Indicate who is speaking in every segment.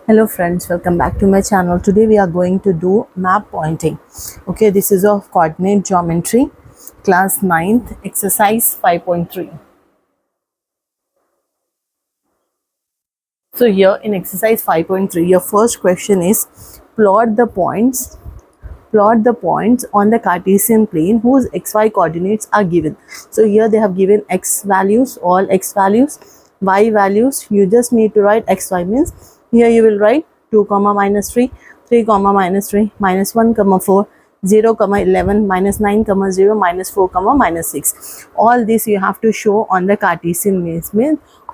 Speaker 1: Hello friends, welcome back to my channel. Today we are going to do map pointing. Okay, this is of coordinate geometry, class 9th, exercise 5.3. So here in exercise 5.3, your first question is plot the points on the Cartesian plane whose xy coordinates are given. So here they have given x values, all x values, y values. You just need to write xy, means here you will write 2 comma minus 3, 3 comma minus 3, minus 1 comma 4, 0 comma 11, minus 9 comma 0, minus 4 comma minus 6. All this you have to show on the Cartesian means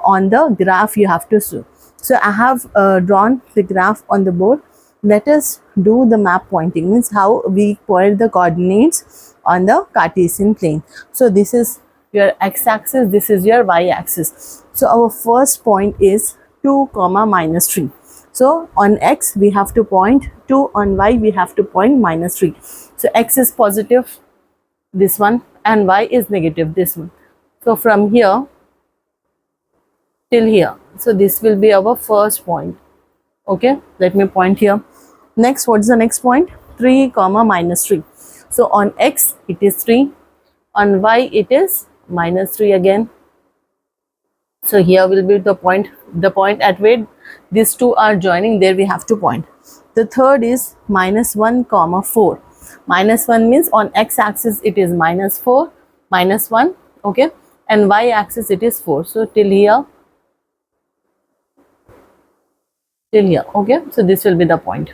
Speaker 1: on the graph you have to show. So I have drawn the graph on the board. Let us do the map pointing, means how we point the coordinates on the Cartesian plane. So this is your x-axis, this is your y-axis. So our first point is 2 comma minus 3. So on x we have to point 2, on y we have to point minus 3. So x is positive, this one, and y is negative, this one. So from here till here, so this will be our first point. Okay, let me point here. Next, what is the next point? 3 comma minus 3. So on x it is 3, on y it is minus 3 again. So here will be the point at where these two are joining, there we have to point. The third is minus 1 comma 4. Minus 1 means on x axis it is minus 4, minus 1, okay, and y axis it is 4. So till here, okay, so this will be the point.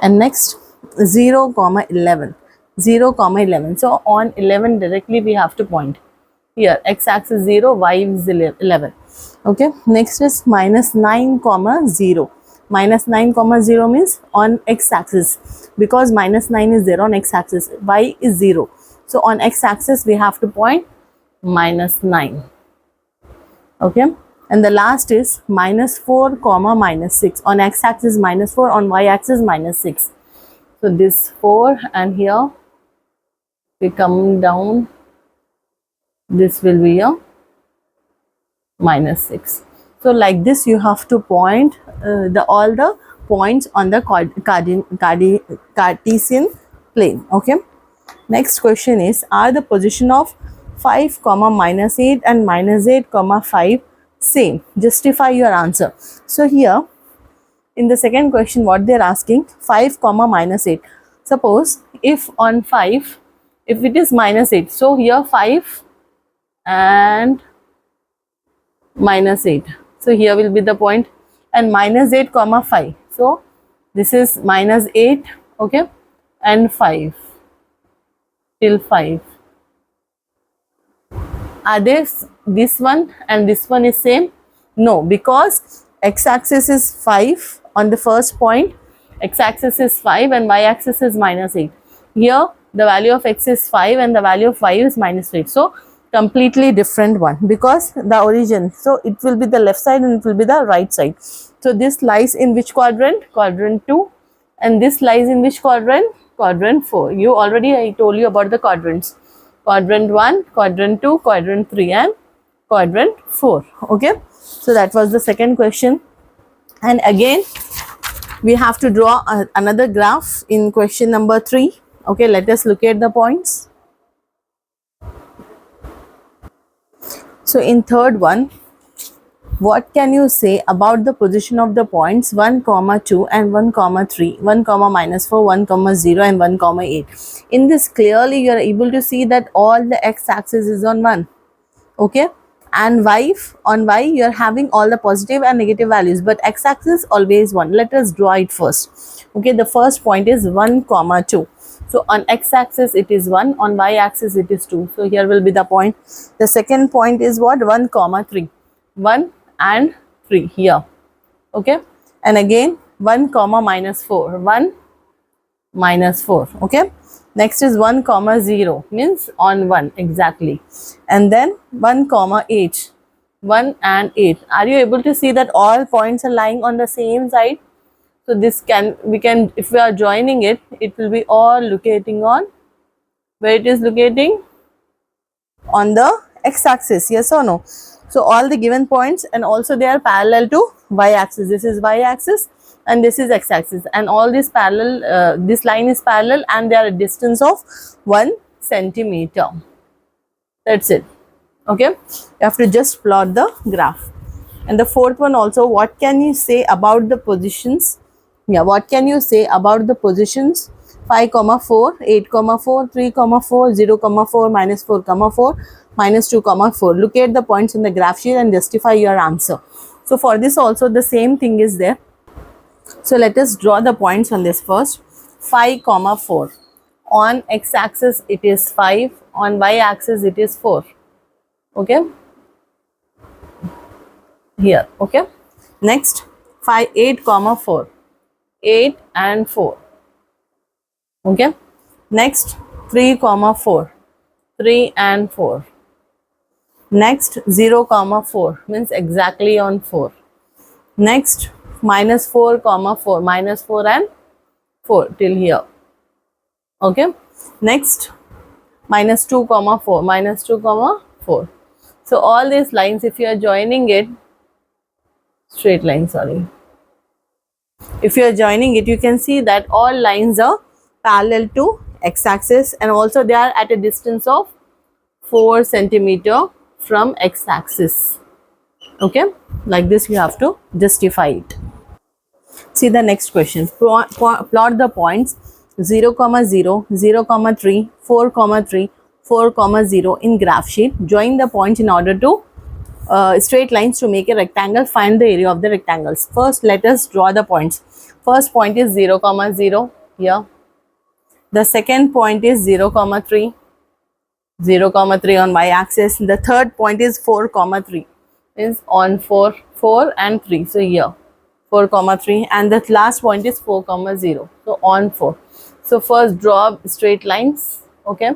Speaker 1: And next 0 comma 11, 0 comma 11. So on 11 directly we have to point. Here x axis 0, y is 11. Okay, next is minus 9 comma 0. Minus 9 comma 0 means on x axis, because minus 9 is there on x axis, y is 0. So on x axis we have to point minus 9. Okay, and the last is minus 4 comma minus 6. On x axis minus 4, on y axis minus 6. So this 4, and here we come down, this will be a minus 6. So like this you have to point all the points on the Cartesian plane. Okay, next question is, are the position of 5 comma minus 8 and minus 8 comma 5 same? Justify your answer. So here in the second question what they are asking, 5 comma minus 8. Suppose if on 5, if it is minus 8, so here 5 and minus 8, so here will be the point, and minus 8 comma 5, so this is minus 8, okay, and 5 till 5. Are this one and this one is same? No, because x axis is 5 on the first point, x axis is 5 and y axis is minus 8. Here the value of x is 5 and the value of y is minus 8. So completely different one, because the origin, so it will be the left side and it will be the right side. So this lies in which quadrant? Quadrant 2. And this lies in which quadrant? Quadrant 4. I told you about the quadrants. Quadrant 1, quadrant 2, quadrant 3 and quadrant 4. Okay, so that was the second question. And again we have to draw another graph in question number 3. Okay, let us look at the points. So in third one, what can you say about the position of the points 1 comma 2 and 1 comma 3, 1 comma minus 4, 1 comma 0 and 1 comma 8? In this clearly you are able to see that all the x axis is on 1, okay, and on y you are having all the positive and negative values, but x axis always 1. Let us draw it first. Okay, the first point is 1 comma 2. So on x axis it is 1, on y axis it is 2. So here will be the point. The second point is what? 1 comma 3. 1 and 3 here. Okay, and again 1 comma minus 4. 1 minus 4. Okay, next is 1 comma 0, means on 1 exactly, and then 1 comma 8. 1 and 8. Are you able to see that all points are lying on the same side? So this we can if we are joining it, it will be all locating on where it is locating on the x axis, yes or no? So all the given points, and also they are parallel to y axis. This is y axis and this is x-axis, and all this parallel, this line is parallel and they are a distance of 1 centimeter. That's it. Okay, you have to just plot the graph. And the fourth one also, what can you say about the positions? Yeah, what can you say about the positions 5, 4, 8, 4, 3, 4, 0, 4, minus 4, 4, minus 2, 4. Locate the points in the graph sheet and justify your answer. So for this also the same thing is there. So let us draw the points on this first. 5, 4. On x-axis it is 5, on y-axis it is 4. Okay, here. Okay, next 5, 8, 4. 8 and 4. Okay, next 3, 4. 3 and 4. Next 0, 4 means exactly on 4. Next minus 4, 4, minus 4 and 4 till here. Okay, next minus 2, 4, minus 2, 4. So all these lines, if you are joining it, straight line, sorry, if you are joining it, you can see that all lines are parallel to x-axis, and also they are at a distance of 4 centimeter from x-axis. Okay, like this you have to justify it. See the next question. Plot the points 0, 0, 0, 3, 4, 3, 4, 0 in graph sheet. Join the points in order to straight lines to make a rectangle. Find the area of the rectangles. First, let us draw the points. First point is 0, 0 here. The second point is 0, 3. 0, 3 on y-axis. The third point is 4, 3 is on 4, 4 and 3. So here 4, 3, and the last point is 4, 0. So on 4. So first draw straight lines, okay,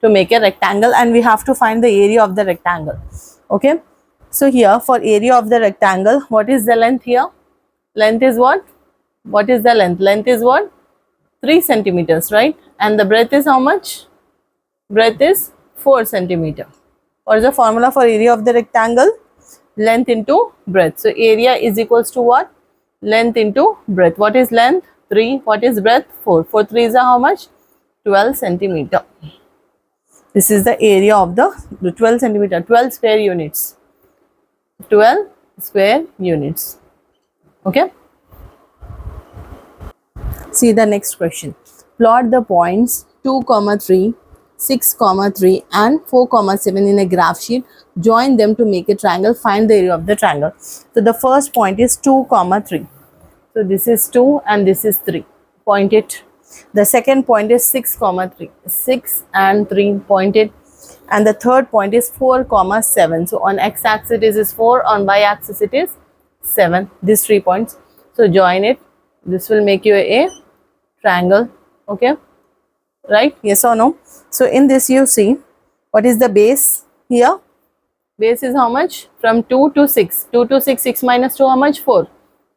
Speaker 1: to make a rectangle, and we have to find the area of the rectangle. Okay, so here for area of the rectangle, what is the length here? Length is what? What is the length? Length is what? 3 centimeters, right? And the breadth is how much? Breadth is 4 centimeter. What is the formula for area of the rectangle? Length into breadth. So area is equals to what? Length into breadth. What is length? 3. What is breadth? 4. 4 3 is how much? 12 centimeter. This is the area of the 12 centimeter, 12 square units. 12 square units. Okay. See the next question. Plot the points 2, 3, 6, 3 and 4, 7 in a graph sheet. Join them to make a triangle. Find the area of the triangle. So the first point is 2, 3. So this is 2 and this is 3. Point it. The second point is 6, 3. 6 and 3. Point it. And the third point is 4, 7. So on x-axis it is 4, on y-axis it is 7. These 3 points. So join it. This will make you a triangle. Okay, right? Yes or no? So in this you see, what is the base here? Base is how much? From 2 to 6. 2 to 6, 6 minus 2 how much? 4.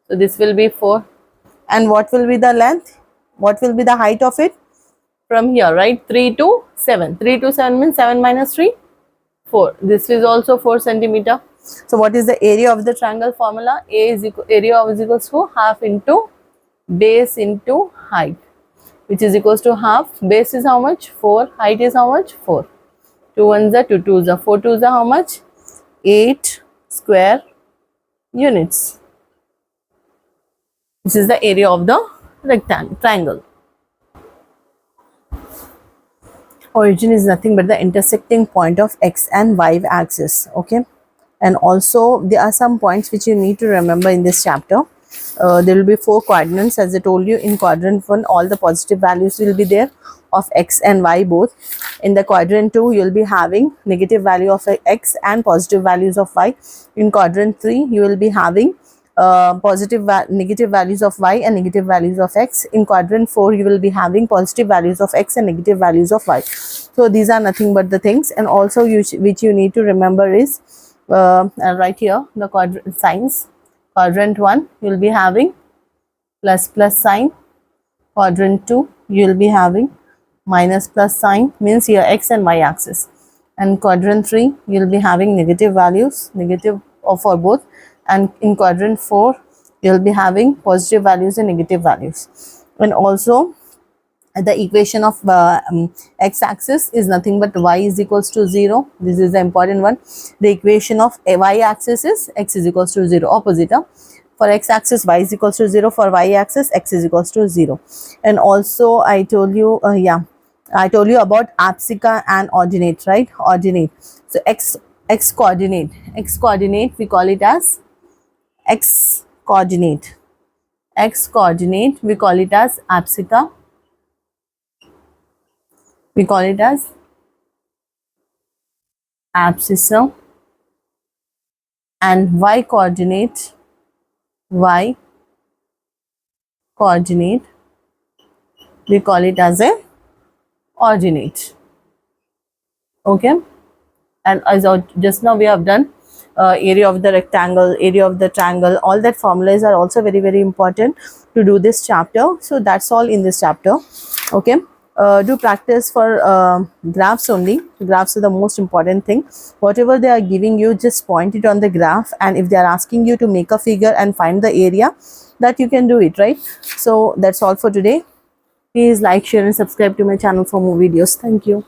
Speaker 1: So this will be 4. And what will be the length? What will be the height of it? From here, right? 3 to 7. 3 to 7 means 7 minus 3? 4. This is also 4 centimeter. So what is the area of the triangle formula? Area is equals to half into base into height, which is equals to half. Base is how much? 4. Height is how much? 4. 2 1s are 2 2s are 4 2s are how much? 8 square units. This is the area of the rectangle triangle. Origin is nothing but the intersecting point of x and y axis. Okay, and also there are some points which you need to remember in this chapter. There will be 4 quadrants, as I told you. In quadrant 1 all the positive values will be there of x and y both. In the quadrant 2 you will be having negative value of x and positive values of y. In quadrant 3 you will be having negative values of y and negative values of x. In quadrant 4 you will be having positive values of x and negative values of y. So these are nothing but the things. And also which you need to remember is right here the quadrant signs. Quadrant 1 you will be having plus sign. Quadrant 2 you will be having minus plus sign, means here x and y axis. And quadrant 3 you will be having negative values, negative for both. And in quadrant 4 you'll be having positive values and negative values. And also the equation of x-axis is nothing but y is equals to 0. This is the important one. The equation of y-axis is x is equals to 0, opposite. For x-axis y is equals to 0, for y-axis x is equals to 0. And also I told you I told you about abscissa and ordinate, right? Ordinate. So x coordinate we call it as x coordinate we call it as abscissa, we call it as abscissa. And y coordinate we call it as a ordinate. Okay, and as just now we have done area of the rectangle, area of the triangle, all that formulas are also very, very important to do this chapter. So that's all in this chapter. Okay, do practice for graphs only. Graphs are the most important thing. Whatever they are giving you, just point it on the graph, and if they are asking you to make a figure and find the area, that you can do it, right? So that's all for today. Please like, share and subscribe to my channel for more videos. Thank you.